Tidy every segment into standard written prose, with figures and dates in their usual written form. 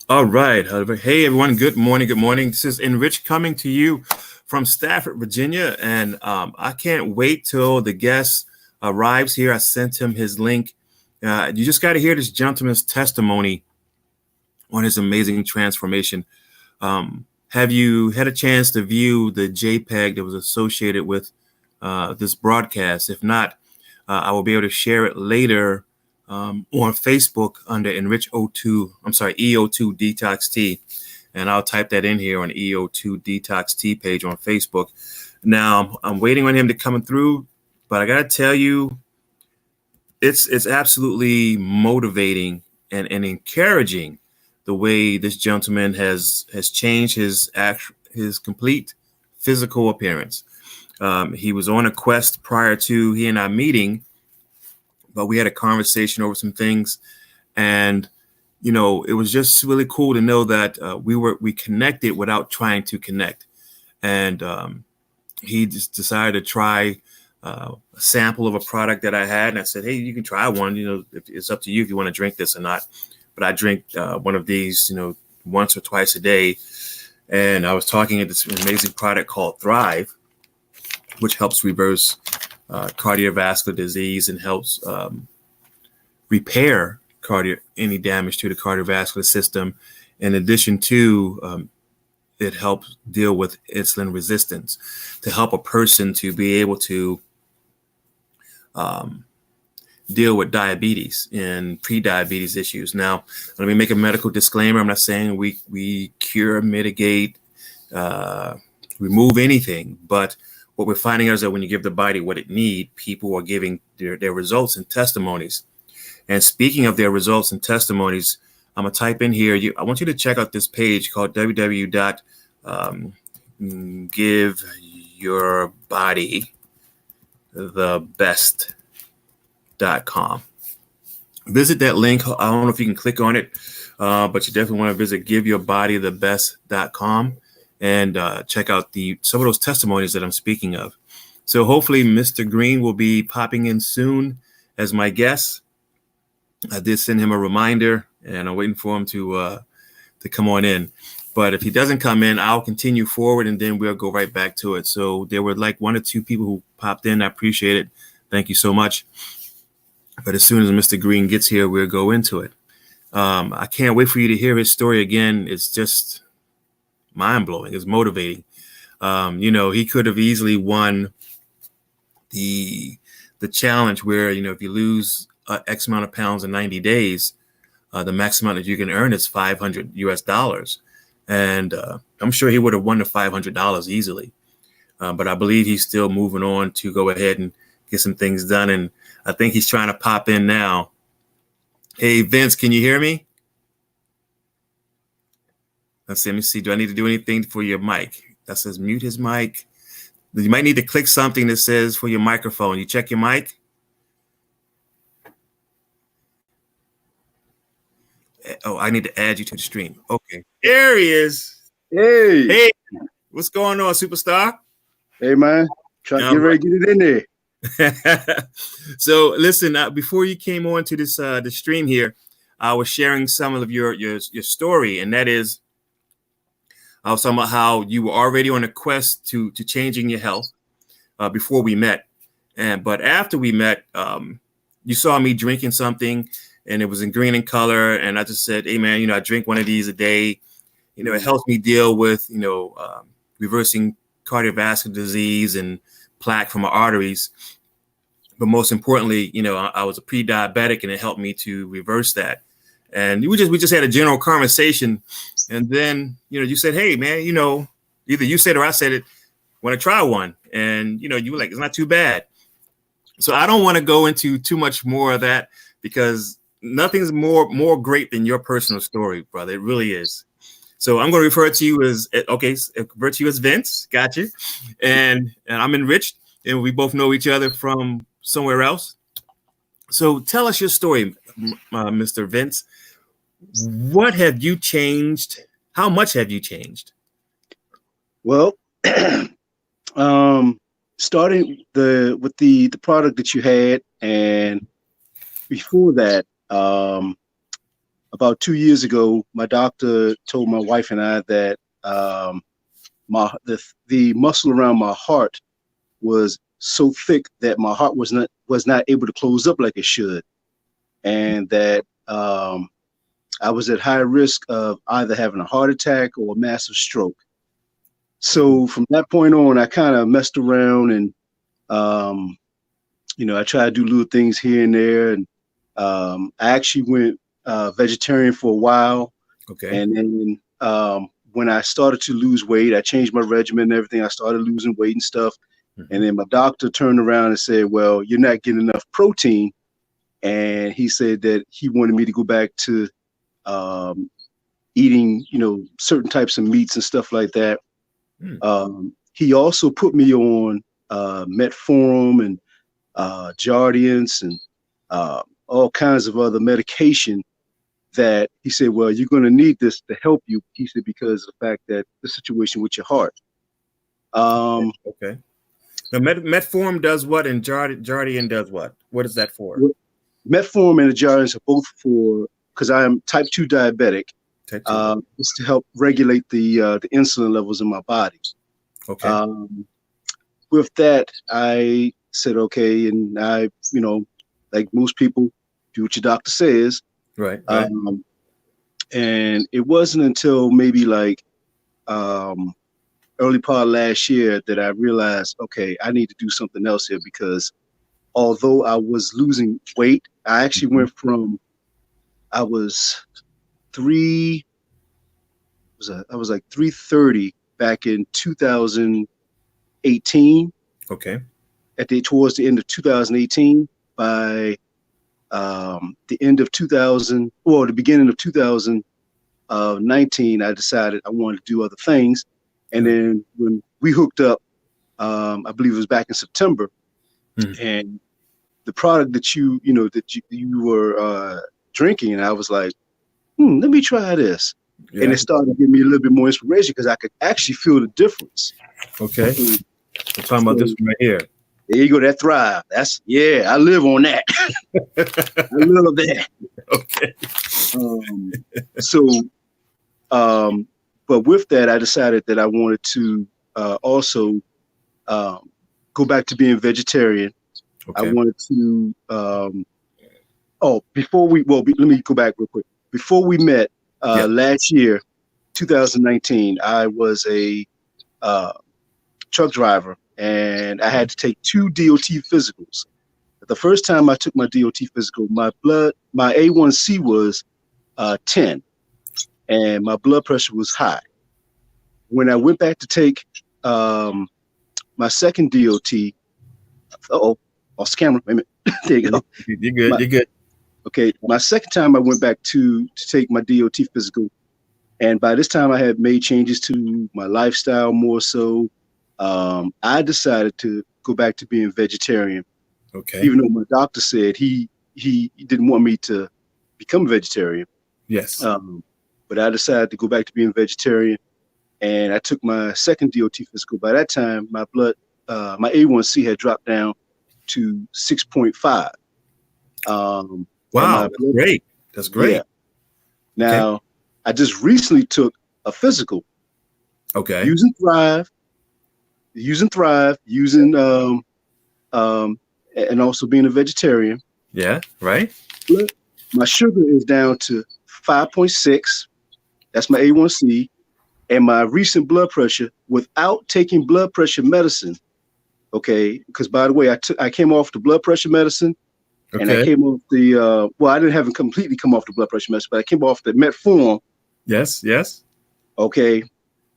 All right. Hey, everyone. Good morning. Good morning. This is Enrich coming to you from Stafford, Virginia. And I can't wait till the guest arrives here. I sent him his link. You just got to hear this gentleman's testimony on his amazing transformation. Have you had a chance to view the JPEG that was associated with this broadcast? If not, I will be able to share it later on Facebook under Enrich O2. I'm sorry, EO2 Detox T, and I'll type that in here on EO2 Detox T page on Facebook. Now I'm waiting on him to come through, but I gotta tell you, it's absolutely motivating and encouraging the way this gentleman has changed his complete physical appearance. He was on a quest prior to he and I meeting, but we had a conversation over some things, and it was just really cool to know that we connected without trying to connect, and he just decided to try a sample of a product that I had, and I said, hey, you can try one. It's up to you if you want to drink this or not. But I drink one of these, once or twice a day. And I was talking about this amazing product called Thrive, which helps reverse cardiovascular disease and helps repair any damage to the cardiovascular system. In addition to, it helps deal with insulin resistance to help a person to be able to deal with diabetes and pre-diabetes issues. Now, let me make a medical disclaimer. I'm not saying we cure, mitigate, remove anything, but what we're finding is that when you give the body what it needs, people are giving their results and testimonies. And speaking of their results and testimonies, I'm gonna type in here. I want you to check out this page called www.giveyourbodythebest.com. Visit that link. I don't know if you can click on it, but you definitely want to visit giveyourbodythebest.com and check out some of those testimonies that I'm speaking of. So hopefully Mr. Green will be popping in soon as my guest. I did send him a reminder, and I'm waiting for him to come on in. But if he doesn't come in, I'll continue forward, and then we'll go right back to it. So there were like one or two people who popped in. I appreciate it. Thank you so much. But as soon as Mr. Green gets here, we'll go into it. I can't wait for you to hear his story again. It's just mind-blowing. It's motivating. He could have easily won the challenge where, if you lose X amount of pounds in 90 days, the max amount that you can earn is $500 US. And I'm sure he would have won the $500 easily. But I believe he's still moving on to go ahead and get some things done. And I think he's trying to pop in now. Hey, Vince, can you hear me? Let me see. Do I need to do anything for your mic? That says mute his mic. You might need to click something that says for your microphone. You check your mic. Oh, I need to add you to the stream. Okay. There he is. Hey, what's going on, superstar? Hey, man. Trying to get ready to get it in there. So listen, before you came on to this the stream here, I was sharing some of your story, and that is I was talking about how you were already on a quest to changing your health before we met, but after we met, you saw me drinking something, and it was in green in color, and I just said, hey man, I drink one of these a day. It helps me deal with reversing cardiovascular disease and plaque from my arteries. But most importantly, I was a pre-diabetic, and it helped me to reverse that. And we just had a general conversation, and then you said, "Hey, man, either you said or I said it. Want to try one?" And you were like, "It's not too bad." So I don't want to go into too much more of that because nothing's more great than your personal story, brother. It really is. So I'm going to refer to you as Vince. Got you. And I'm Enriched, and we both know each other from somewhere else. So tell us your story, Mr. Vince. What have you changed? How much have you changed? Well, starting with the product that you had, and before that, about 2 years ago, my doctor told my wife and I that the muscle around my heart was so thick that my heart was not able to close up like it should, and that I was at high risk of either having a heart attack or a massive stroke. So from that point on, I kind of messed around and, I tried to do little things here and there. And I actually went vegetarian for a while. Okay. And then when I started to lose weight, I changed my regimen and everything. I started losing weight and stuff. Mm-hmm. And then my doctor turned around and said, well, you're not getting enough protein. And he said that he wanted me to go back to eating, certain types of meats and stuff like that. He also put me on metformin and Jardiance and all kinds of other medication that he said, well, you're going to need this to help you. He said, because of the fact that the situation with your heart. Okay. Now, metformin does what, and Jardiance does what? What is that for? Metformin and Jardiance are both for, because I am type 2 diabetic. It's to help regulate the insulin levels in my body. Okay. With that, I said, okay, and I, like most people, do what your doctor says. Right. And it wasn't until maybe like early part of last year that I realized, okay, I need to do something else here, because although I was losing weight, I actually went from, I was like 330 back in 2018. Okay. Towards the end of 2018, by the end of the beginning of 2019, I decided I wanted to do other things. And then when we hooked up, I believe it was back in September, and the product that you were drinking, and I was like, let me try this. Yeah. And it started to give me a little bit more inspiration, because I could actually feel the difference. Okay. We're talking about this one right here. There you go, that Thrive. I live on that. I love that. Okay. But with that, I decided that I wanted to also go back to being vegetarian. Okay. I wanted to, let me go back real quick. Before we met last year, 2019, I was a truck driver, and I had to take 2 DOT physicals. The first time I took my DOT physical, my A1C was 10, and my blood pressure was high. When I went back to take my second DOT, off camera, wait a minute. There you go. You're good. You're good. Okay, my second time I went back to take my DOT physical, and by this time I had made changes to my lifestyle more so. I decided to go back to being vegetarian. Okay. Even though my doctor said he didn't want me to become a vegetarian. Yes. But I decided to go back to being vegetarian, and I took my second DOT physical. By that time, my my A1C had dropped down to 6.5. Wow, that's great. That's great. Yeah. Now, I just recently took a physical. Okay. Using Thrive, and also being a vegetarian. Yeah, right. But my sugar is down to 5.6. That's my A1C. And my recent blood pressure, without taking blood pressure medicine, okay, because by the way, I came off the blood pressure medicine. Okay. And I came off the, I haven't completely come off the blood pressure medicine, but I came off the metformin. Yes. Okay.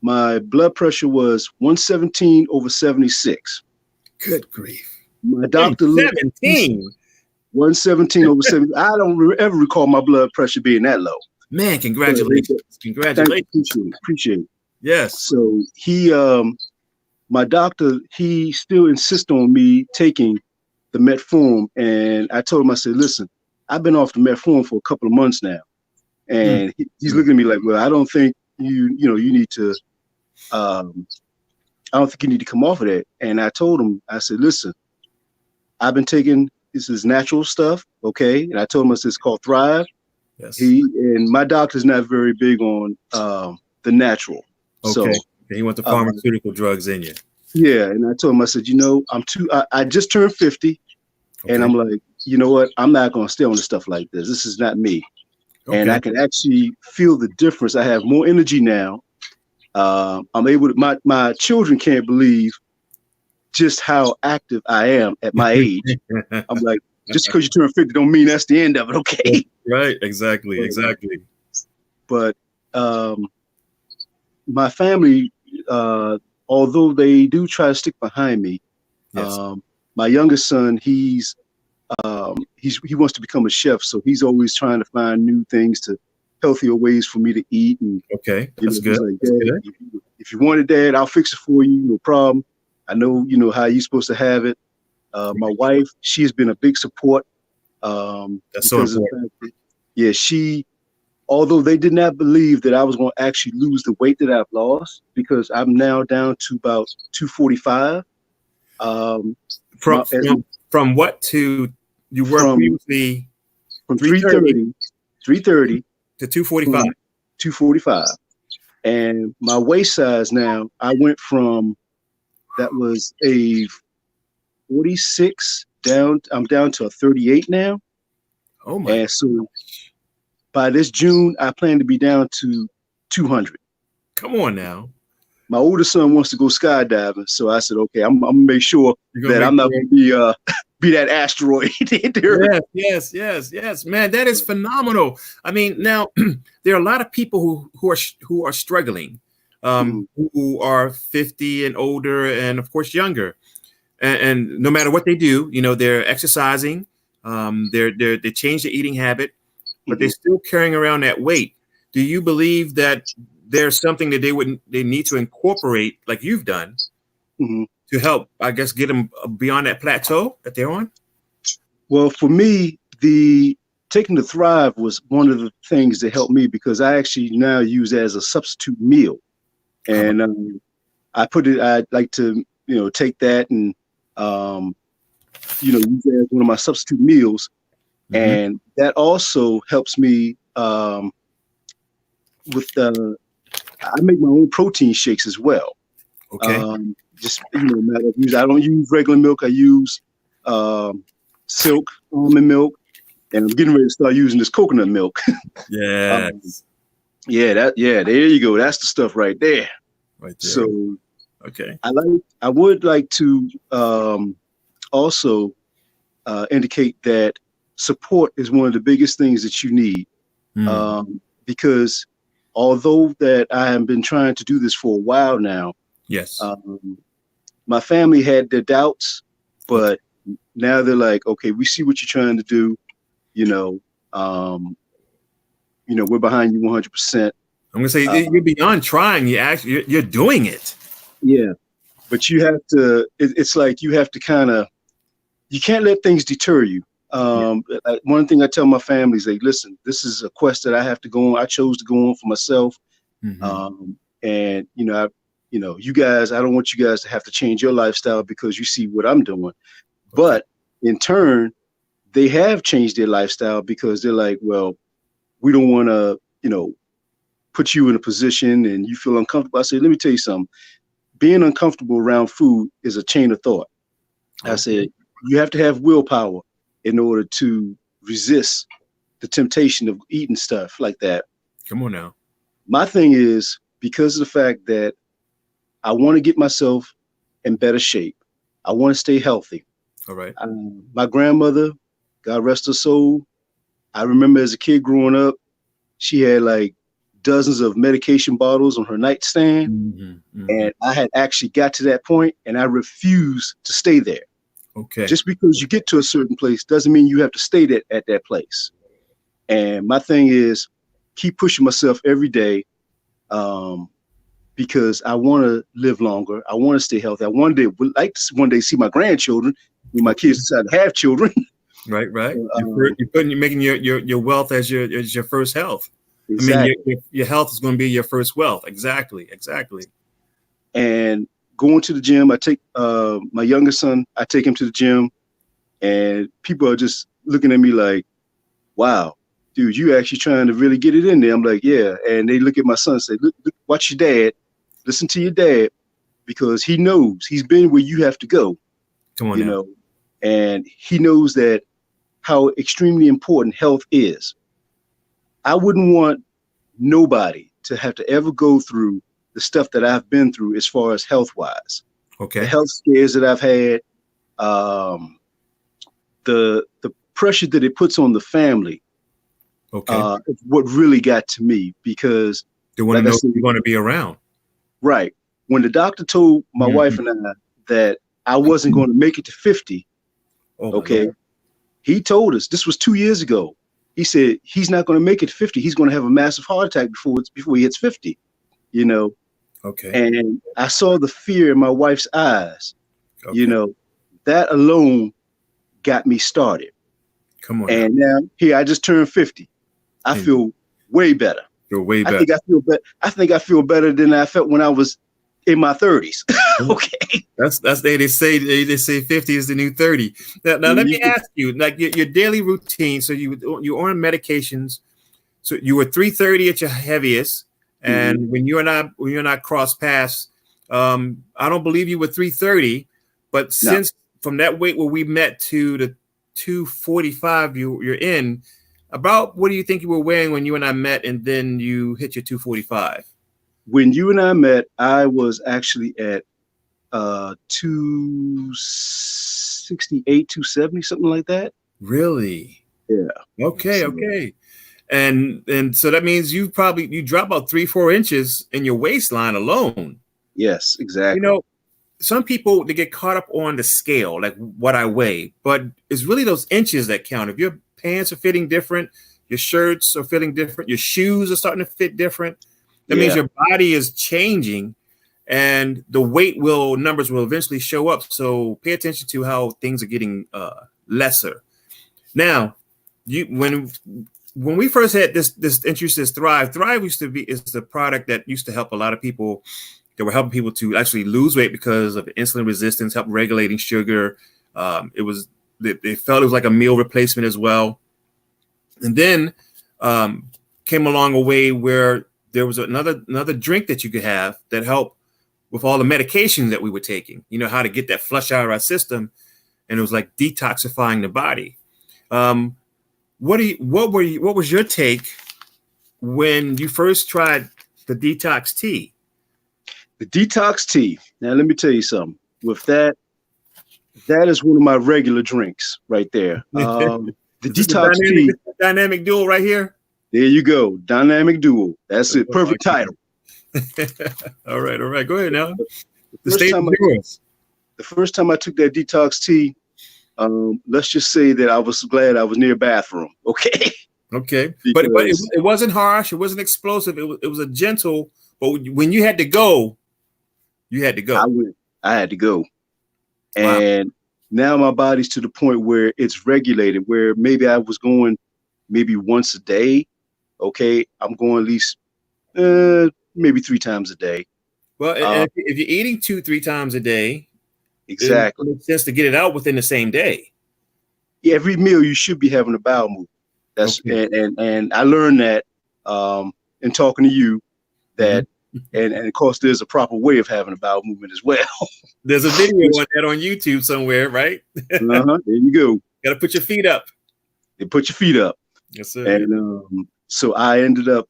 My blood pressure was 117/76. Good grief. My doctor 117? 117/70. I don't ever recall my blood pressure being that low. Man, congratulations. Congratulations. Appreciate it. Yes. So my doctor, he still insists on me taking the metformin, and I told him, I said, listen, I've been off the metformin for a couple of months now, and he's looking at me like, well, I don't think you need to, I don't think you need to come off of that. And I told him, I said, listen, I've been taking, this is natural stuff, okay? And I told him, it's called Thrive. Yes. And my doctor's not very big on the natural. Okay. So he wants the pharmaceutical drugs in you. Yeah, and I told him, I said, I'm too. I just turned 50, and I'm like, you know what? I'm not gonna stay on the stuff like this. This is not me. Okay. And I can actually feel the difference. I have more energy now. I'm able to. My children can't believe just how active I am at my age. I'm like, just because you turn 50 don't mean that's the end of it, okay? Right, exactly, exactly. But my family, although they do try to stick behind me, yes. My youngest son, he wants to become a chef, so he's always trying to find new things, healthier ways for me to eat. And okay, that's good. He's like, Dad, if you want it, Dad, I'll fix it for you, no problem. I know how you're supposed to have it. My wife, she has been a big support. That's so important. Although they did not believe that I was going to actually lose the weight that I've lost, because I'm now down to about 245. From what to you were previously from 330 to 245. 245. And my waist size now, I went from, that was a 46 down, I'm down to a 38 now. Oh my. And so by this June, I plan to be down to 200. Come on now. My oldest son wants to go skydiving, so I said, okay, I'm gonna make sure that I'm not gonna be that asteroid. Yes, man, that is phenomenal. I mean, now there are a lot of people who are struggling, who are 50 and older, and of course younger, and no matter what they do, they're exercising, they change their eating habit, but they're still carrying around that weight. Do you believe that there's something that they need to incorporate, like you've done, to help, I guess, get them beyond that plateau that they're on? Well, for me, taking the Thrive was one of the things that helped me, because I actually now use it as a substitute meal. And I'd like to, take that and, use it as one of my substitute meals. And that also helps me I make my own protein shakes as well. Okay. Just I don't use regular milk. I use silk almond milk, and I'm getting ready to start using this coconut milk. Yes. There you go. That's the stuff right there. Right there. So okay. I would like to also indicate that support is one of the biggest things that you need, because although that I have been trying to do this for a while now, yes, my family had their doubts, but now they're like, okay, we see what you're trying to do. We're behind you 100%. I'm gonna say you're beyond trying. You're doing it. Yeah, but you have to. It's like you have to you can't let things deter you. One thing I tell my family is, like, listen, this is a quest that I have to go on. I chose to go on for myself. And you guys, I don't want you guys to have to change your lifestyle because you see what I'm doing. But in turn, they have changed their lifestyle, because they're like, well, we don't want to, put you in a position and you feel uncomfortable. I said, let me tell you something. Being uncomfortable around food is a chain of thought. I said, you have to have willpower in order to resist the temptation of eating stuff like that. Come on now. My thing is, because of the fact that I want to get myself in better shape, I want to stay healthy. All right. My grandmother, God rest her soul, I remember as a kid growing up, she had like dozens of medication bottles on her nightstand. And I had actually got to that point, and I refused to stay there. Okay. Just because you get to a certain place doesn't mean you have to stay at that place. And my thing is, keep pushing myself every day, because I want to live longer. I want to stay healthy. I would like to one day see my grandchildren when my kids decide to have children. Right. You're making your wealth as your first health. Exactly. I mean, your health is going to be your first wealth. Exactly. And going to the gym, I take my youngest son, I take him to the gym, and people are just looking at me like, wow, dude, you actually trying to really get it in there. I'm like, yeah. And they look at my son and say, look, watch your dad. Listen to your dad, because he knows, he's been where you have to go. Come on now. And he knows that how extremely important health is. I wouldn't want nobody to have to ever go through the stuff that I've been through as far as health-wise. Okay. The health scares that I've had, the pressure that it puts on the family. Okay. Is what really got to me, because they want to know if you're going to be around. Right. When the doctor told my wife and I that I wasn't going to make it to 50, he told us, this was 2 years ago. He said he's not going to make it to 50. He's going to have a massive heart attack before he hits 50. Okay. And I saw the fear in my wife's eyes. Okay. That alone got me started. Come on. And now here I just turned 50. I feel way better. You're way better. I think I feel better than I felt when I was in my 30s. Okay. That's they say 50 is the new 30. Now let me ask you, like your daily routine. So you're on medications. So you were 330 at your heaviest, and when you and I crossed paths, I don't believe you were 330, but since from that weight where we met to the 245 you're in, about what do you think you were weighing when you and I met, and then you hit your 245? When you and I met, I was actually at 268, 270, something like that. Really? Yeah. Okay. And so that means you drop about 3-4 inches in your waistline alone. Yes, exactly. Some people, they get caught up on the scale, like what I weigh, but it's really those inches that count. If your pants are fitting different, your shirts are fitting different, your shoes are starting to fit different, that means your body is changing, and the numbers will eventually show up. So pay attention to how things are getting lesser. Now, when we first had this introduced this Thrive is the product that used to help a lot of people. They were helping people to actually lose weight because of insulin resistance, help regulating sugar. They felt it was like a meal replacement as well. And then came along a way where there was another drink that you could have that helped with all the medication that we were taking. How to get that flush out of our system, and it was like detoxifying the body. What was your take when you first tried the detox tea? The detox tea. Now, let me tell you something. With that is one of my regular drinks right there. The detox tea. Dynamic Duo right here. There you go. Dynamic Duo. That's it. Perfect title. All right. Go ahead now. The first time I took that detox tea, let's just say that I was glad I was near a bathroom. Okay. Okay. But it wasn't harsh. It wasn't explosive. It was a gentle. But when you had to go, you had to go. I had to go. And now my body's to the point where it's regulated, where maybe I was going maybe once a day. Okay. I'm going at least maybe 3 times a day. Well, if you're eating 2-3 times a day, exactly, it makes sense to get it out within the same day. Every meal you should be having a bowel movement. That's and I learned that in talking to you, that and of course there's a proper way of having a bowel movement as well. There's a video on that on YouTube somewhere, right? There you go. Got to put your feet up. You put your feet up. Yes, sir. And so I ended up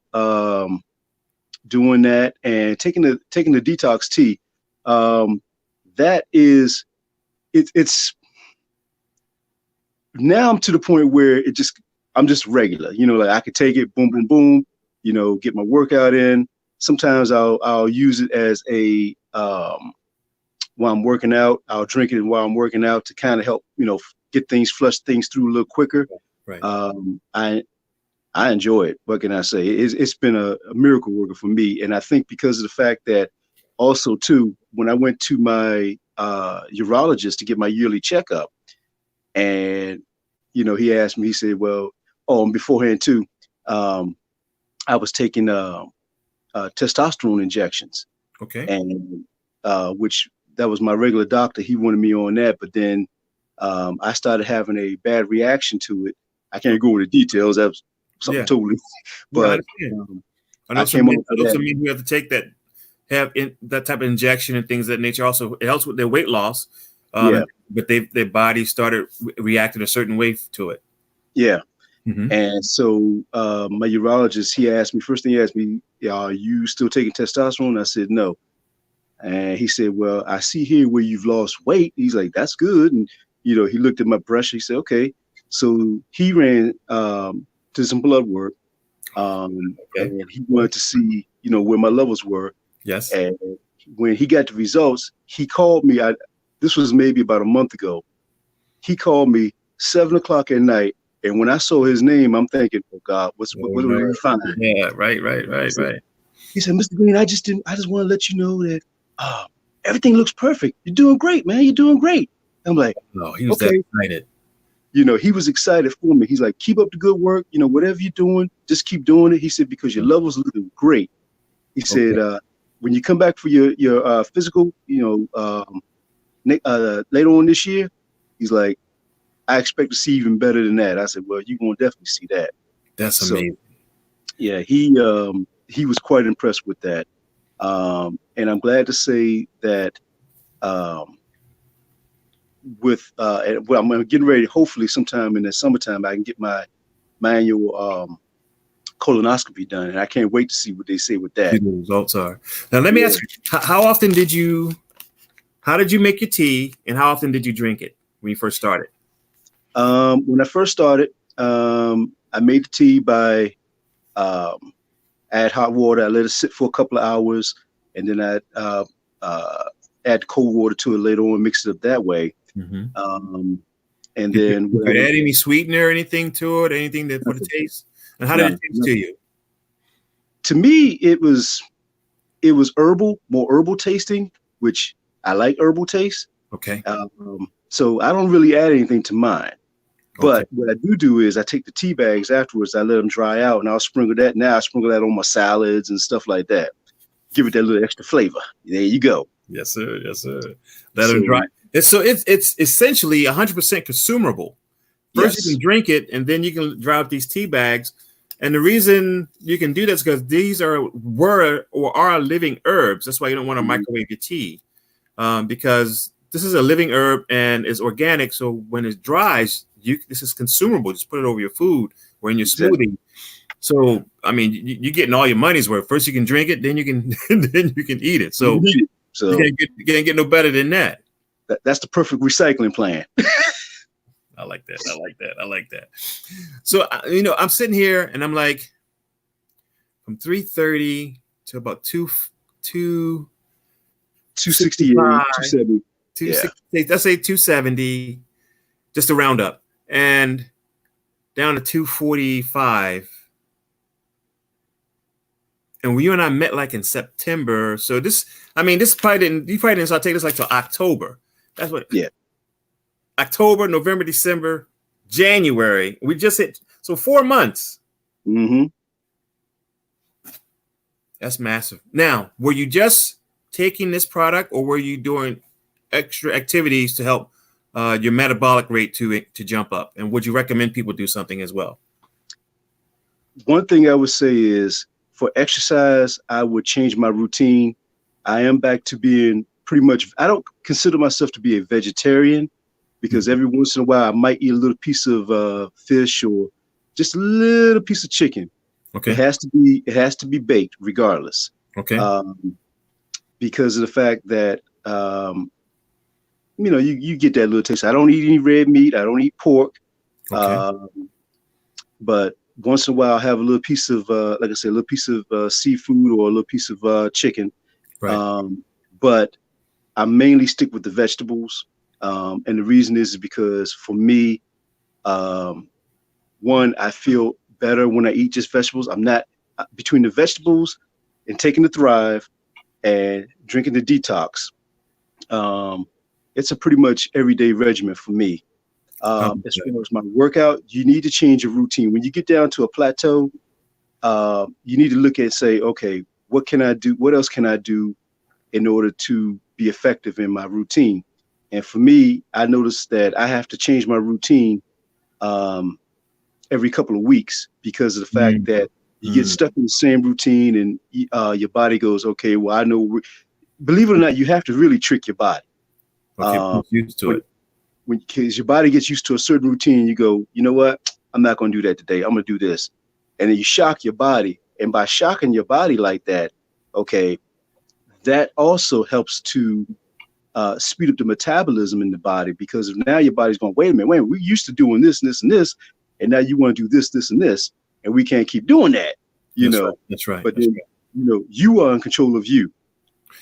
doing that and taking the detox tea. That is, it's now I'm to the point where I'm just regular. Like I could take it, boom, boom, boom. Get my workout in. Sometimes I'll use it as a while I'm working out. I'll drink it while I'm working out to kind of help get flush things through a little quicker. Right. I enjoy it. What can I say? It's been a miracle worker for me, and I think because of the fact that also too, when I went to my urologist to get my yearly checkup, and he asked me, he said, well, and beforehand too, I was taking testosterone injections. Okay. And which that was my regular doctor. He wanted me on that, but then I started having a bad reaction to it. I can't go into details. something Yeah. totally. Yeah, I But understand. I know I came up I with know that. some men who have to take that type of injection and things of that nature. Also, it helps with their weight loss. Yeah. But their body started reacting a certain way to it. Yeah. Mm-hmm. And so my urologist, he asked me, first thing he asked me, are you still taking testosterone? I said, no. And he said, well, I see here where you've lost weight. He's like, that's good. And, he looked at my breast. He said, okay. So he ran to some blood work. Okay. And he wanted to see, where my levels were. Yes. And when he got the results, he called me. This was maybe about a month ago. He called me 7 o'clock at night. And when I saw his name, I'm thinking, oh God, what did he find? Yeah, right. He said, Mr. Green, I just want to let you know that everything looks perfect. You're doing great, man. You're doing great. I'm like, No, he was okay. that excited. He was excited for me. He's like, keep up the good work. Whatever you're doing, just keep doing it. He said, because your levels are looking great. He said, when you come back for your physical, later on this year, he's like, I expect to see even better than that. I said, well, you're going to definitely see that. That's amazing. Yeah, he was quite impressed with that. And I'm glad to say that I'm getting ready, hopefully sometime in the summertime, I can get my annual colonoscopy done. And I can't wait to see what they say with that. See the results are. Now, let me ask you, how did you make your tea and how often did you drink it when you first started? When I first started, I made the tea by add hot water. I let it sit for a couple of hours, and then I add cold water to it later on, mix it up that way. Mm-hmm. And then you add any sweetener or anything to it, anything for the taste? And how did it taste to you? To me, it was herbal, more herbal tasting, which I like herbal taste. Okay. So I don't really add anything to mine. But what I do is I take the tea bags afterwards, I let them dry out, and I'll sprinkle that. Now I sprinkle that on my salads and stuff like that. Give it that little extra flavor. There you go. Yes, sir. Let them dry. It's essentially 100% consumable. First, you can drink it, and then you can dry out these tea bags. And the reason you can do that is because these are living herbs. That's why you don't want to microwave your tea, because this is a living herb and it's organic. So when it dries, this is consumable. Just put it over your food or in your smoothie. So I mean, you're getting all your money's worth. First, you can drink it, then you can eat it. So you can't get no better than that. That's the perfect recycling plan. I like that. So I'm sitting here and I'm like, from 3:30 to about 268, 270. 268, let's say 270, just to round up, and down to 245. And you and I met like in September. So you probably didn't start taking this like till October. That's what. Yeah. October, November, December, January. We just hit 4 months. Mm-hmm. That's massive. Now, were you just taking this product, or were you doing extra activities to help your metabolic rate to jump up? And would you recommend people do something as well? One thing I would say is, for exercise, I would change my routine. I am back to being pretty much, I don't consider myself to be a vegetarian, because every once in a while I might eat a little piece of fish or just a little piece of chicken. Okay. It has to be baked regardless. Okay. Because of the fact that you get that little taste. I don't eat any red meat. I don't eat pork. Okay. But once in a while, I'll have a little piece of, like I said, a little piece of seafood or a little piece of chicken. Right. But I mainly stick with the vegetables. And the reason is because for me, one, I feel better when I eat just vegetables. I'm not between the vegetables and taking the Thrive and drinking the Detox. It's a pretty much everyday regimen for me. As far as my workout, you need to change your routine. When you get down to a plateau, you need to look and say, okay, what can I do? What else can I do in order to be effective in my routine? And for me, I noticed that I have to change my routine every couple of weeks because of the fact that you get stuck in the same routine, and your body goes, okay, well, I know. Believe it or not, you have to really trick your body. Okay, used to it. Because your body gets used to a certain routine, you go, you know what? I'm not going to do that today. I'm going to do this. And then you shock your body. And by shocking your body like that, okay, that also helps to speed up the metabolism in the body, because now your body's going, wait a minute, we're used to doing this and this and this, and now you want to do this, this, and this, and we can't keep doing that, you know. Right. That's right. But then, you know, you are in control of you.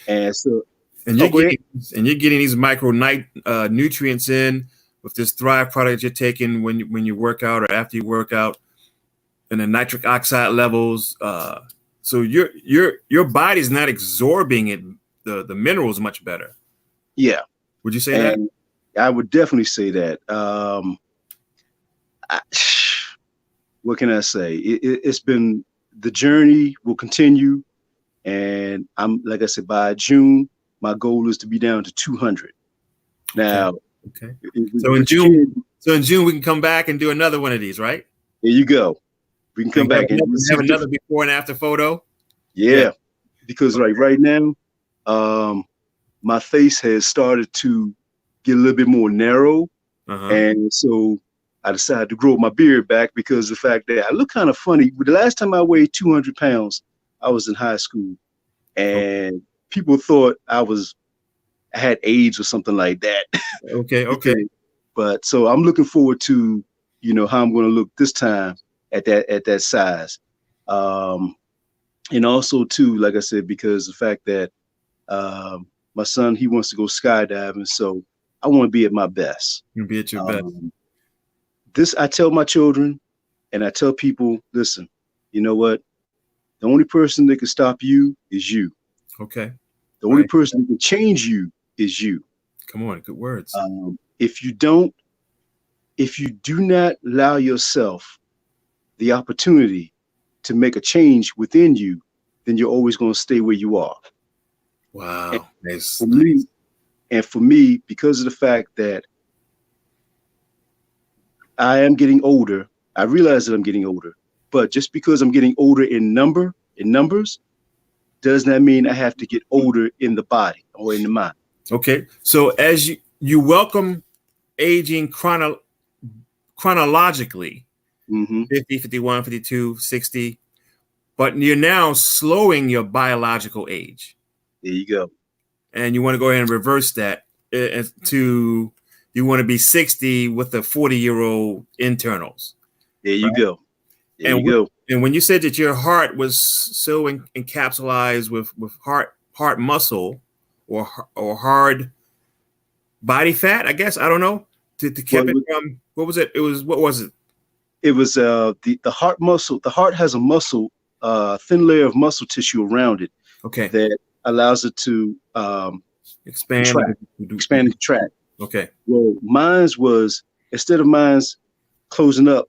And so, and you're getting these micro nutrients in with this Thrive product you're taking when you work out or after you work out, and the nitric oxide levels. So your body's not absorbing it, the minerals much better. Yeah. Would you say that? I would definitely say that. What can I say? It's been, the journey will continue. And I'm, like I said, by June, my goal is to be down to 200. Now, okay. So in June, we can come back and do another one of these, right? There you go. We can come back and have another before and after photo. Yeah. Because like right now, my face has started to get a little bit more narrow. And so I decided to grow my beard back because of the fact that I look kind of funny. The last time I weighed 200 pounds, I was in high school, and people thought I had AIDS or something like that. Okay. But so I'm looking forward to, you know, how I'm going to look this time at that size. And also too, like I said, because the fact that my son, he wants to go skydiving, so I want to be at my best. You be at your best. This I tell my children, and I tell people, listen, you know what? The only person that can stop you is you. Okay. The only person that can change you is you. Come on, good words. If you do not allow yourself the opportunity to make a change within you, then you're always going to stay where you are. Wow. Nice. For me, because of the fact that I am getting older, I realize that I'm getting older. But just because I'm getting older in numbers, does not mean I have to get older in the body or in the mind. Okay. So as you welcome aging chronologically, 50, 51, 52, 60, but you're now slowing your biological age. There you go. And you want to go ahead and reverse that to, you want to be 60 with the 40-year-old internals. There you go. There you go. And when you said that your heart was so encapsulated with heart muscle or hard body fat, I guess, I don't know, to keep it from, what was it? What was it? It was the heart muscle. The heart has a muscle, thin layer of muscle tissue around it. Okay. That allows it to expand and contract. Okay. Well, mine's was, instead of mine's closing up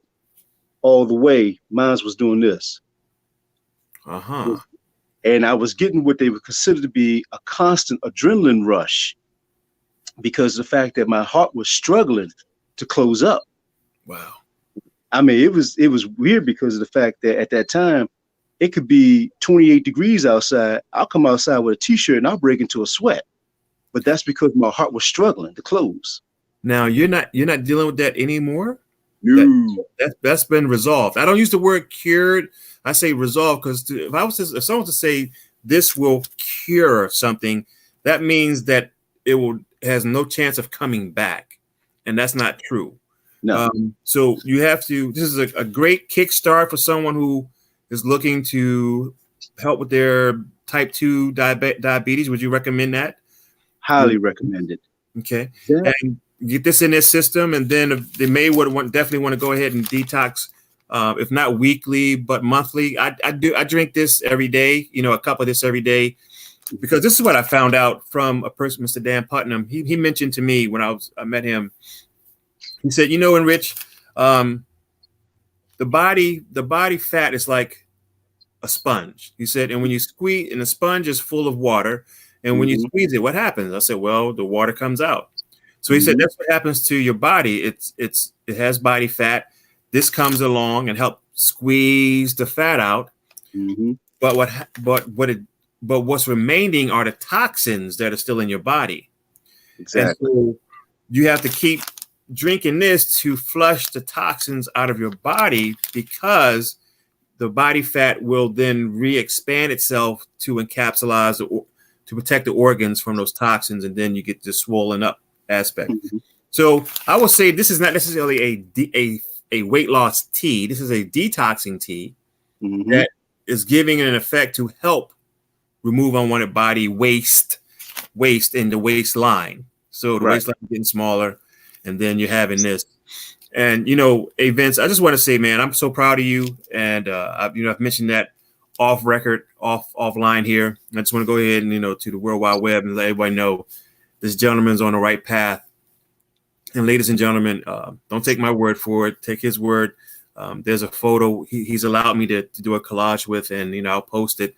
all the way, mine's was doing this. And I was getting what they would consider to be a constant adrenaline rush because of the fact that my heart was struggling to close up. Wow. I mean, it was weird because of the fact that at that time, it could be 28 degrees outside. I'll come outside with a t-shirt and I'll break into a sweat. But that's because my heart was struggling to close. Now you're not dealing with that anymore? No. That's been resolved. I don't use the word cured. I say resolved because if someone was to say this will cure something, that means that it has no chance of coming back, and that's not true. No. So you have to. This is a great kickstart for someone who is looking to help with their type 2 diabetes. Would you recommend that? Highly recommended. Okay. Yeah. And get this in their system, and then they may definitely want to go ahead and detox, if not weekly, but monthly. I drink this every day, a cup of this every day, because this is what I found out from a person, Mr. Dan Putnam. He mentioned to me when I met him, he said, Enrich, the body fat is like a sponge. He said, and when you squeeze, and the sponge is full of water, and when you squeeze it, what happens? I said, well, the water comes out. So he said that's what happens to your body. It has body fat. this comes along and help squeeze the fat out. Mm-hmm. But what's remaining are the toxins that are still in your body. Exactly. And so you have to keep drinking this to flush the toxins out of your body, because the body fat will then re-expand itself to encapsulize to protect the organs from those toxins, and then you get the swollen up aspect. Mm-hmm. So I will say this is not necessarily a weight loss tea. This is a detoxing tea Mm-hmm. that is giving an effect to help remove unwanted body waste in the waistline. So the waistline is getting smaller, and then you're having this. And hey Vince, I just want to say, man, I'm so proud of you. And I've mentioned that off record, offline here. I just want to go ahead and to the World Wide Web and let everybody know this gentleman's on the right path. And ladies and gentlemen, don't take my word for it. Take his word. There's a photo he's allowed me to do a collage with, and I'll post it.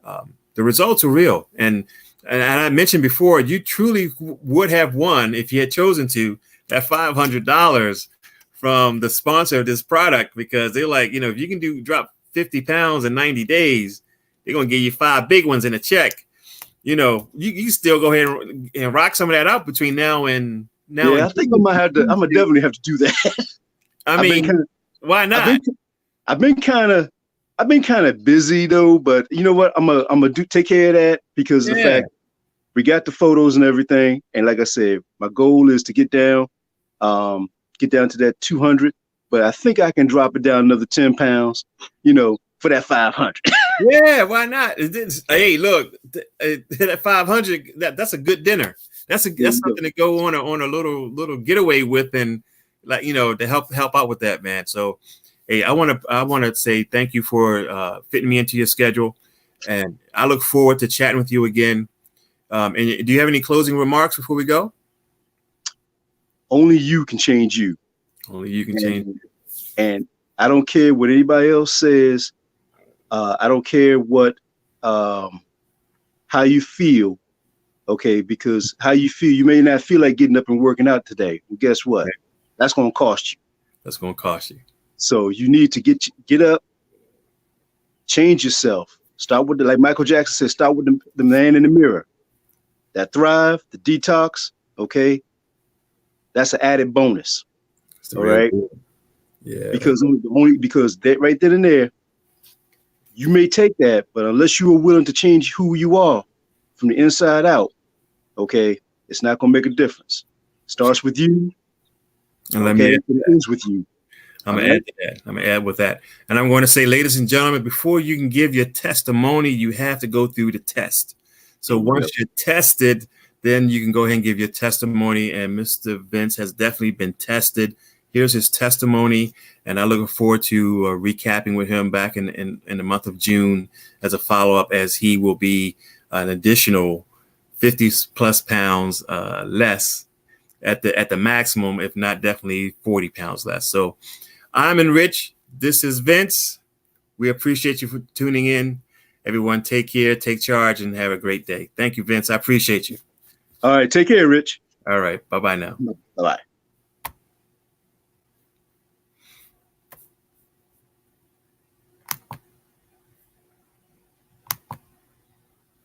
The results are real. And I mentioned before, you truly would have won if you had chosen to that $500 from the sponsor of this product, because they're like, if you can drop 50 pounds in 90 days, they're going to give you 5 big ones in a check. You still go ahead and rock some of that out between now and now. Yeah, I think I'm gonna definitely have to do that. I mean, why not? I've been kind of busy though, but you know what? I'm gonna take care of that, because of the fact we got the photos and everything. And like I said, my goal is to get down to that 200, but I think I can drop it down another 10 pounds, for that 500. Yeah, why not? Hey, look, that 500, that's a good dinner. That's something to go on a little getaway with, and to help out with that, man. So, hey, I want to say thank you for fitting me into your schedule, and I look forward to chatting with you again. And do you have any closing remarks before we go? Only you can change you. Only you can change. And I don't care what anybody else says. I don't care what how you feel. Okay, because how you feel, you may not feel like getting up and working out today. Well, guess what? That's going to cost you. That's going to cost you. So you need to get up, change yourself. Start with like Michael Jackson said, start with the man in the mirror. That Thrive, the detox, okay? That's an added bonus. All right? Yeah. Because that right then and there, you may take that, but unless you are willing to change who you are from the inside out, okay, it's not going to make a difference. Starts with you, and it ends with you. I'm going to add to that. I'm going to add with that. And I'm going to say, ladies and gentlemen, before you can give your testimony, you have to go through the test. So once you're tested, then you can go ahead and give your testimony. And Mr. Vince has definitely been tested. Here's his testimony. And I look forward to recapping with him back in the month of June as a follow-up, as he will be an additional 50 plus pounds less at the maximum, if not definitely 40 pounds less. So I'm Rich. This is Vince. We appreciate you for tuning in. Everyone, take care, take charge, and have a great day. Thank you, Vince. I appreciate you. All right. Take care, Rich. All right. Bye-bye now. Bye-bye.